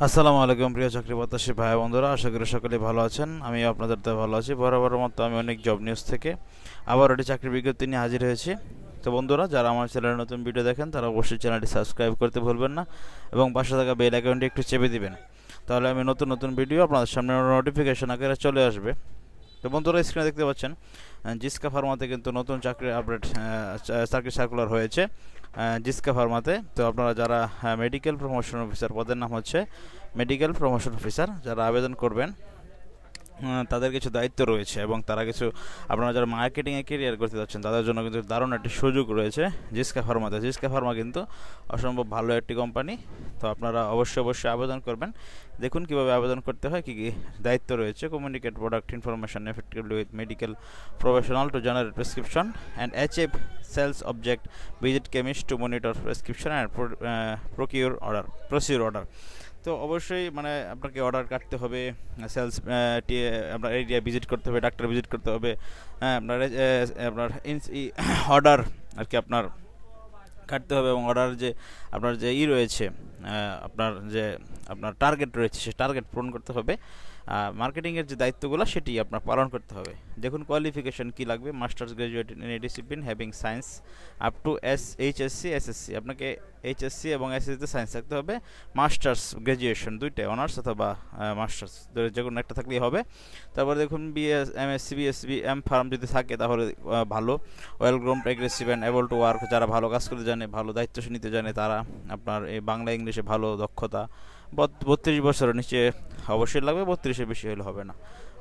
আসসালামু আলাইকুম প্রিয় চাকরি প্রত্যাশী ভাই বন্ধুরা, আশা করি সকলেই ভালো আছেন। আমি আপনাদের তো ভালো আছি। বরাবরের মতো আমি অনেক জব নিউজ থেকে আবার একটি চাকরির বিজ্ঞপ্তি নিয়ে হাজির হয়েছি। তো বন্ধুরা, যারা আমার চ্যানেলে নতুন ভিডিও দেখেন তারা অবশ্যই চ্যানেলটি সাবস্ক্রাইব করতে ভুলবেন না এবং পাশে থাকা বেল আইকনটি একটু চেপে দিবেন, তাহলে আমি নতুন নতুন ভিডিও আপনাদের সামনে নোটিফিকেশন আকারে চলে আসবে। তো বন্ধুরা, স্ক্রিনে দেখতে পাচ্ছেন জিসকা ফার্মাতে কিন্তু নতুন চাকরির আপডেট, চাকরি সার্কুলার হয়েছে জিসকা ফার্মাতে। তো আপনারা যারা মেডিকেল প্রমোশন অফিসার, পদের নাম হচ্ছে মেডিকেল প্রমোশন অফিসার, যারা আবেদন করবেন তাদের কিছু দায়িত্ব রয়েছে এবং তারা কিছু, আপনারা যারা মার্কেটিংয়ে কেরিয়ার করতে যাচ্ছেন তাদের জন্য কিন্তু দারুণ একটি সুযোগ রয়েছে জিসকা ফার্মাতে। জিসকা ফার্মা কিন্তু অসম্ভব ভালো একটি কোম্পানি। তো আপনারা অবশ্যই আবেদন করবেন। দেখুন কিভাবে আবেদন করতে হয়, কী কী দায়িত্ব রয়েছে। Communicate product information effectively with medical professional to generate prescription and achieve sales object, visit chemist to monitor prescription and procure order. তো অবশ্যই আপনাকে অর্ডার কাটতে হবে, সেলস আপনার এরিয়া ভিজিট করতে হবে, ডাক্তার ভিজিট করতে হবে, আপনার অর্ডার আর কি আপনার কাটতে হবে এবং অর্ডার যে আপনার যে রয়েছে, আপনার টার্গেট রয়েছে সেই টার্গেট পূরণ করতে হবে। মার্কেটিংয়ের যে দায়িত্বগুলো সেটি আপনার পালন করতে হবে। দেখুন কোয়ালিফিকেশন কী লাগবে। Masters graduate in a discipline having science up to HSC SSC, আপনাকে এইচএসসি এবং এসএসসিতে সায়েন্স থাকতে হবে। মাস্টার্স গ্রাজুয়েশন দুইটাই, অনার্স অথবা মাস্টার্স যে কোনো একটা থাকলেই হবে। তারপরে দেখুন BS MSc BSc M pharm যদি থাকে তাহলে ভালো। Well groomed aggressive and able to work, যারা ভালো কাজ করতে জানে, ভালো দায়িত্ব নিতে জানে, তারা আপনার এই বাংলা ইংলিশে ভালো দক্ষতা। 32 বছরের নিচে অবশ্যই লাগবে, 32-এর বেশি হলে হবে না।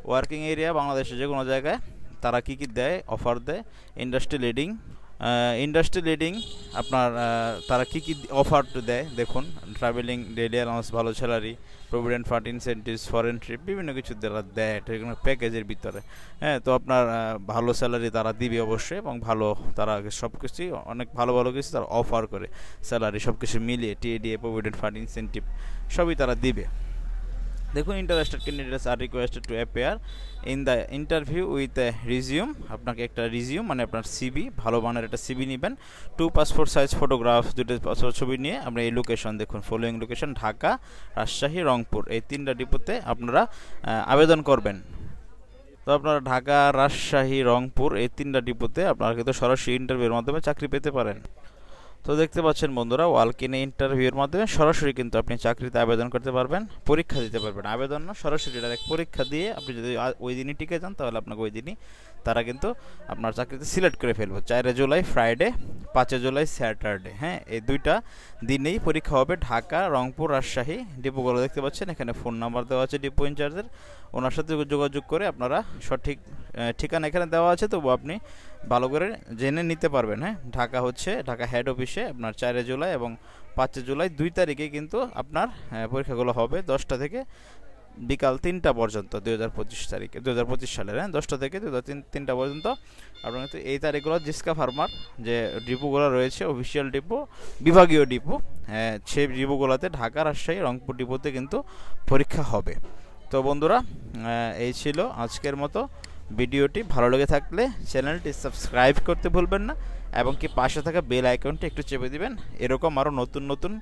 ওয়ার্কিং এরিয়া বাংলাদেশে যে কোনো জায়গায়। তারা কী কী দেয়, অফার দেয়। ইন্ডাস্ট্রি লিডিং আপনার তারা কী কী অফার দেয় দেখুন। ট্রাভেলিং, ডেইলি অ্যালাউন্স, ভালো salary, provident fund, incentives, foreign trip, বিভিন্ন কিছু তারা দেয় প্যাকেজের ভিতরে। হ্যাঁ, তো আপনার ভালো স্যালারি তারা দিবে অবশ্যই এবং ভালো তারা সব কিছুই অনেক ভালো ভালো কিছু তারা অফার করে। স্যালারি সব কিছু মিলিয়ে টিএডিএ, প্রভিডেন্ট ফান্ড, ইনসেন্টিভ সবই তারা দিবে। দেখুন, interested candidates are requested to appear in the interview with a resume. আপনাকে একটা রিজিউম আপনার সিবি, ভালো মানের একটা সিবি নেবেন। 2 পাসপোর্ট সাইজ ফটোগ্রাফ, 2টা পাসপোর্ট ছবি নিয়ে আপনি এই লোকেশন দেখুন, ফলোয়িং লোকেশন ঢাকা, রাজশাহী, রংপুর, এই 3টা ডিপোতে আপনারা আবেদন করবেন। তো আপনারা ঢাকা, রাজশাহী, রংপুর এই 3টা ডিপোতে আপনারা কিন্তু সরাসরি ইন্টারভিউর মাধ্যমে চাকরি পেতে পারেন। তো দেখতে পাচ্ছেন বন্ধুরা, ওয়ালক ইন ইন্টারভিউর মাধ্যমে সরাসরি কিন্তু আপনি চাকরিতে আবেদন করতে পারবেন, পরীক্ষা দিতে পারবেন। আবেদন না, সরাসরি ডাইরেক্ট পরীক্ষা দিয়ে আপনি যদি ওই দিনই টিকে যান তাহলে আপনাকে ওই দিনই তারা কিন্তু আপনার চাকরিতে সিলেক্ট করে ফেলবে। 4 জুলাই ফ্রাইডে, 5 জুলাই স্যাটারডে। হ্যাঁ, এই 2টা দিনেই পরীক্ষা হবে। ঢাকা, রংপুর, রাজশাহী ডিপোগুলো দেখতে পাচ্ছেন। এখানে ফোন নাম্বার দেওয়া আছে ডিপো ইনচার্জের, ওনার সাথে যোগাযোগ করে আপনারা সঠিক ঠিকানা এখানে দেওয়া আছে, তবু আপনি ভালো করে জেনে নিতে পারবেন। হ্যাঁ, ঢাকা হেড অফিসে আপনার 4 জুলাই এবং 5 জুলাই 2 তারিখে কিন্তু আপনার পরীক্ষাগুলো হবে 10টা থেকে বিকাল 3টা পর্যন্ত, 2025 সালের 10টা থেকে 3টা পর্যন্ত। আপনার কিন্তু এই তারিখগুলো জিসকা ফার্মার যে ডিপোগুলো রয়েছে, অফিসিয়াল ডিপো, বিভাগীয় ডিপো, সেই ডিপোগুলোতে ঢাকা, রাজশাহী, রংপুর ডিপোতে কিন্তু পরীক্ষা হবে। তো বন্ধুরা, এই ছিল আজকের মতো ভিডিওটি। ভালো লেগে থাকলে চ্যানেলটি সাবস্ক্রাইব করতে ভুলবেন না এবং কি পাশে থাকা বেল আইকনটি একটু চেপে দিবেন। এরকম আরও নতুন নতুন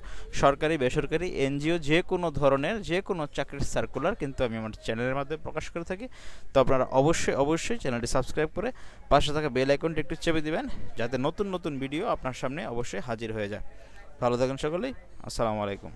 সরকারি, বেসরকারি, এনজিও যে কোনো ধরনের যে কোনো চাকরির সার্কুলার কিন্তু আমি আমার চ্যানেলের মাধ্যমে প্রকাশ করে থাকি। তো আপনারা অবশ্যই চ্যানেলটি সাবস্ক্রাইব করে পাশে থাকা বেল আইকনটি একটু চেপে দিবেন, যাতে নতুন নতুন ভিডিও আপনার সামনে অবশ্যই হাজির হয়ে যায়। ভালো থাকেন সকলেই। আসসালামু আলাইকুম।